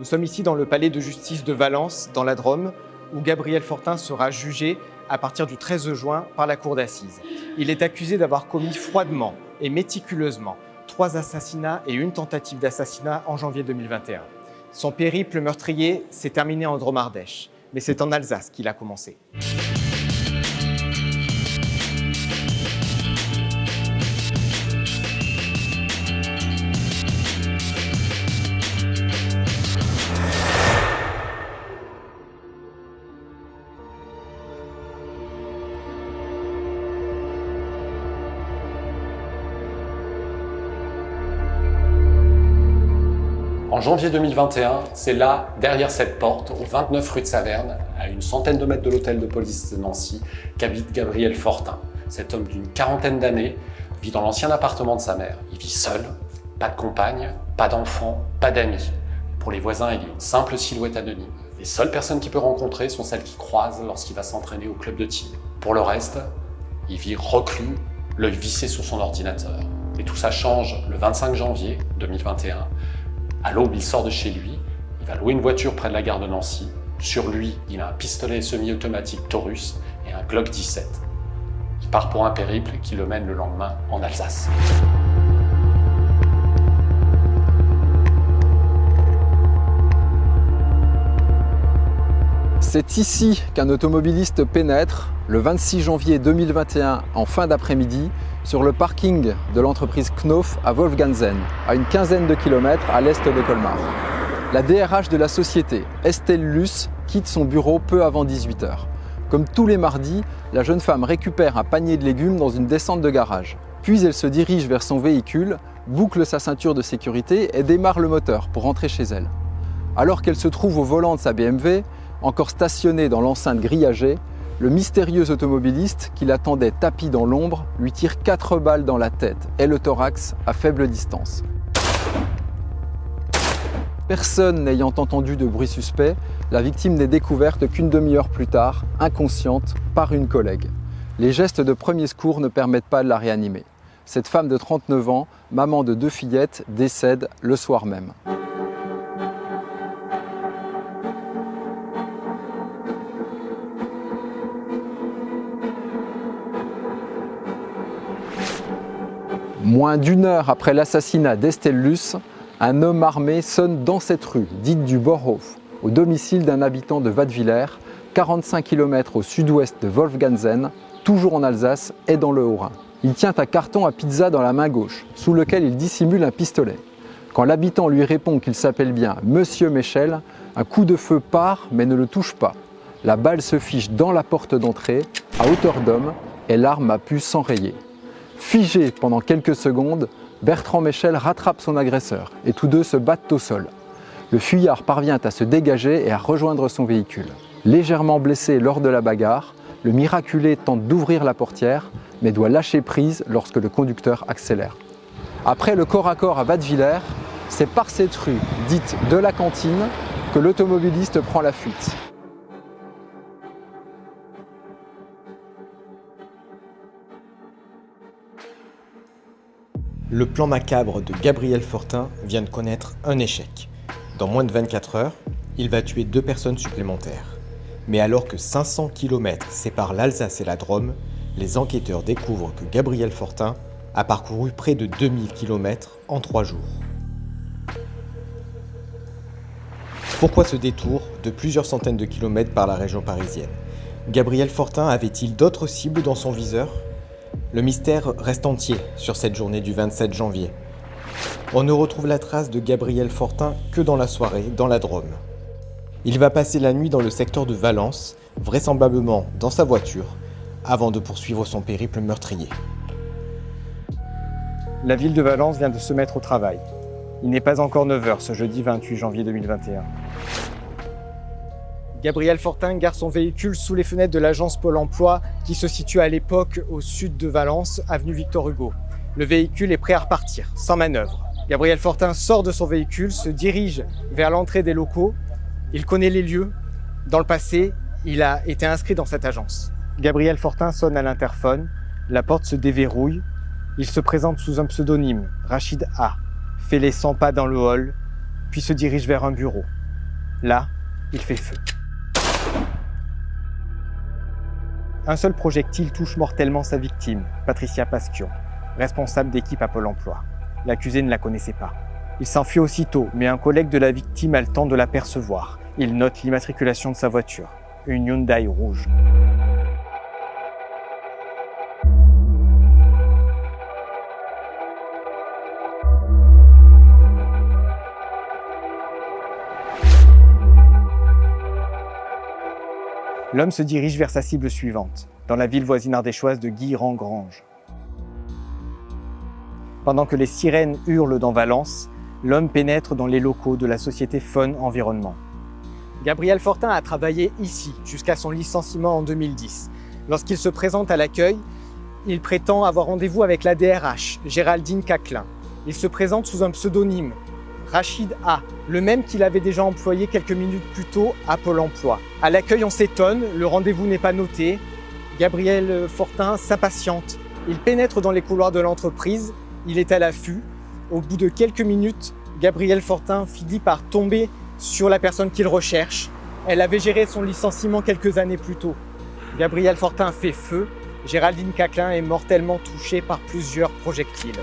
Nous sommes ici dans le palais de justice de Valence, dans la Drôme, où Gabriel Fortin sera jugé à partir du 13 juin par la cour d'assises. Il est accusé d'avoir commis froidement et méticuleusement 3 assassinats et une tentative d'assassinat en janvier 2021. Son périple meurtrier s'est terminé en Drôme-Ardèche, mais c'est en Alsace qu'il a commencé. En janvier 2021, c'est là, derrière cette porte, au 29 rue de Saverne, à une centaine de mètres de l'hôtel de police de Nancy, qu'habite Gabriel Fortin. Cet homme d'une quarantaine d'années vit dans l'ancien appartement de sa mère. Il vit seul, pas de compagne, pas d'enfant, pas d'amis. Pour les voisins, il est une simple silhouette anonyme. Les seules personnes qu'il peut rencontrer sont celles qu'il croise lorsqu'il va s'entraîner au club de tir. Pour le reste, il vit reclus, l'œil vissé sur son ordinateur. Et tout ça change le 25 janvier 2021. À l'aube, il sort de chez lui, il va louer une voiture près de la gare de Nancy. Sur lui, il a un pistolet semi-automatique Taurus et un Glock 17. Il part pour un périple qui le mène le lendemain en Alsace. C'est ici qu'un automobiliste pénètre, le 26 janvier 2021, en fin d'après-midi, sur le parking de l'entreprise Knauf à Wolfganzen, à une quinzaine de kilomètres à l'est de Colmar. La DRH de la société, Estelle Luce, quitte son bureau peu avant 18h. Comme tous les mardis, la jeune femme récupère un panier de légumes dans une descente de garage. Puis elle se dirige vers son véhicule, boucle sa ceinture de sécurité et démarre le moteur pour rentrer chez elle. Alors qu'elle se trouve au volant de sa BMW, encore stationnée dans l'enceinte grillagée, le mystérieux automobiliste qui l'attendait tapi dans l'ombre lui tire 4 balles dans la tête et le thorax à faible distance. Personne n'ayant entendu de bruit suspect, la victime n'est découverte qu'une demi-heure plus tard, inconsciente, par une collègue. Les gestes de premier secours ne permettent pas de la réanimer. Cette femme de 39 ans, maman de 2 fillettes, décède le soir même. Moins d'1 heure après l'assassinat d'Estelle Luce, un homme armé sonne dans cette rue, dite du Borhof, au domicile d'un habitant de Wattwiller, 45 km au sud-ouest de Wolfganzen, toujours en Alsace et dans le Haut-Rhin. Il tient un carton à pizza dans la main gauche, sous lequel il dissimule un pistolet. Quand l'habitant lui répond qu'il s'appelle bien Monsieur Michel, un coup de feu part mais ne le touche pas. La balle se fiche dans la porte d'entrée, à hauteur d'homme, et l'arme a pu s'enrayer. Figé pendant quelques secondes, Bertrand Michel rattrape son agresseur et tous deux se battent au sol. Le fuyard parvient à se dégager et à rejoindre son véhicule. Légèrement blessé lors de la bagarre, le miraculé tente d'ouvrir la portière, mais doit lâcher prise lorsque le conducteur accélère. Après le corps à corps à Wattwiller, c'est par cette rue, dite de la Cantine, que l'automobiliste prend la fuite. Le plan macabre de Gabriel Fortin vient de connaître un échec. Dans moins de 24 heures, il va tuer 2 personnes supplémentaires. Mais alors que 500 km séparent l'Alsace et la Drôme, les enquêteurs découvrent que Gabriel Fortin a parcouru près de 2000 km en 3 jours. Pourquoi ce détour de plusieurs centaines de kilomètres par la région parisienne? Gabriel Fortin avait-il d'autres cibles dans son viseur? Le mystère reste entier sur cette journée du 27 janvier. On ne retrouve la trace de Gabriel Fortin que dans la soirée, dans la Drôme. Il va passer la nuit dans le secteur de Valence, vraisemblablement dans sa voiture, avant de poursuivre son périple meurtrier. La ville de Valence vient de se mettre au travail. Il n'est pas encore 9 h ce jeudi 28 janvier 2021. Gabriel Fortin gare son véhicule sous les fenêtres de l'agence Pôle emploi qui se situe à l'époque au sud de Valence, avenue Victor Hugo. Le véhicule est prêt à repartir, sans manœuvre. Gabriel Fortin sort de son véhicule, se dirige vers l'entrée des locaux. Il connaît les lieux. Dans le passé, il a été inscrit dans cette agence. Gabriel Fortin sonne à l'interphone. La porte se déverrouille. Il se présente sous un pseudonyme, Rachid A. Fait les 100 pas dans le hall, puis se dirige vers un bureau. Là, il fait feu. Un seul projectile touche mortellement sa victime, Patricia Pasquion, responsable d'équipe à Pôle emploi. L'accusé ne la connaissait pas. Il s'enfuit aussitôt, mais un collègue de la victime a le temps de l'apercevoir. Il note l'immatriculation de sa voiture, une Hyundai rouge. L'homme se dirige vers sa cible suivante, dans la ville voisine ardéchoise de Guilherand-Granges. Pendant que les sirènes hurlent dans Valence, l'homme pénètre dans les locaux de la société Fon Environnement. Gabriel Fortin a travaillé ici jusqu'à son licenciement en 2010. Lorsqu'il se présente à l'accueil, il prétend avoir rendez-vous avec la DRH, Géraldine Caclin. Il se présente sous un pseudonyme, Rachid A, le même qu'il avait déjà employé quelques minutes plus tôt à Pôle emploi. À l'accueil, on s'étonne, le rendez-vous n'est pas noté. Gabriel Fortin s'impatiente. Il pénètre dans les couloirs de l'entreprise, il est à l'affût. Au bout de quelques minutes, Gabriel Fortin finit par tomber sur la personne qu'il recherche. Elle avait géré son licenciement quelques années plus tôt. Gabriel Fortin fait feu. Géraldine Caclin est mortellement touchée par plusieurs projectiles.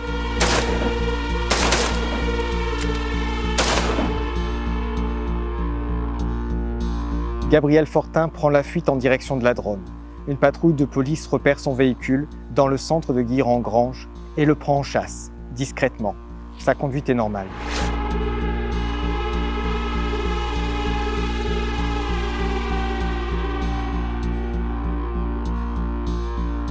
Gabriel Fortin prend la fuite en direction de la Drôme. Une patrouille de police repère son véhicule dans le centre de Guilherand-Granges et le prend en chasse, discrètement. Sa conduite est normale.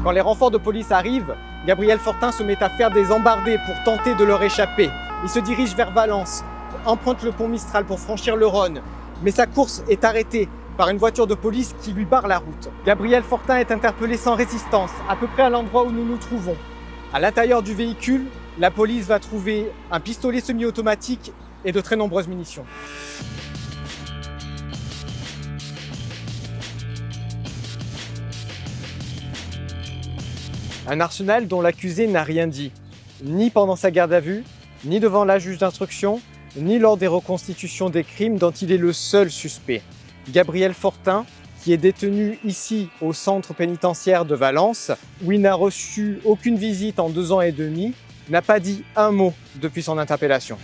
Quand les renforts de police arrivent, Gabriel Fortin se met à faire des embardées pour tenter de leur échapper. Il se dirige vers Valence, emprunte le pont Mistral pour franchir le Rhône, mais sa course est arrêtée par une voiture de police qui lui barre la route. Gabriel Fortin est interpellé sans résistance, à peu près à l'endroit où nous nous trouvons. À l'intérieur du véhicule, la police va trouver un pistolet semi-automatique et de très nombreuses munitions. Un arsenal dont l'accusé n'a rien dit, ni pendant sa garde à vue, ni devant la juge d'instruction, ni lors des reconstitutions des crimes dont il est le seul suspect. Gabriel Fortin, qui est détenu ici au centre pénitentiaire de Valence, où il n'a reçu aucune visite en 2 ans et demi, n'a pas dit un mot depuis son interpellation.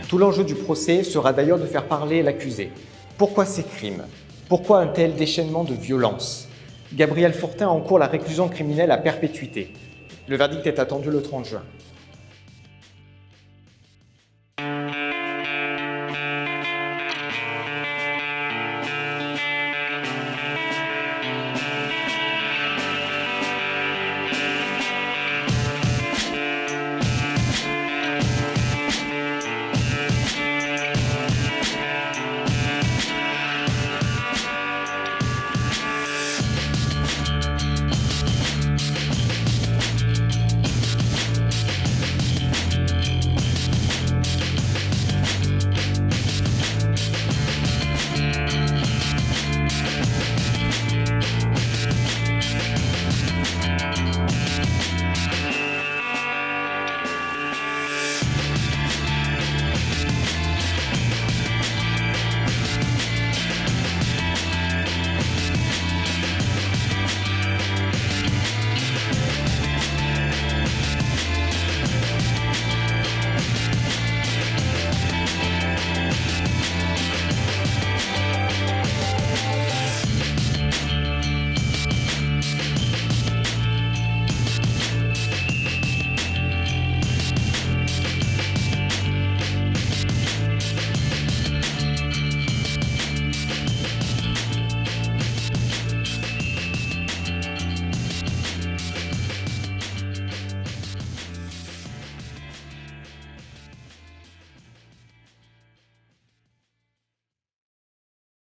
Tout l'enjeu du procès sera d'ailleurs de faire parler l'accusé. Pourquoi ces crimes? Pourquoi un tel déchaînement de violence? Gabriel Fortin encourt la réclusion criminelle à perpétuité. Le verdict est attendu le 30 juin.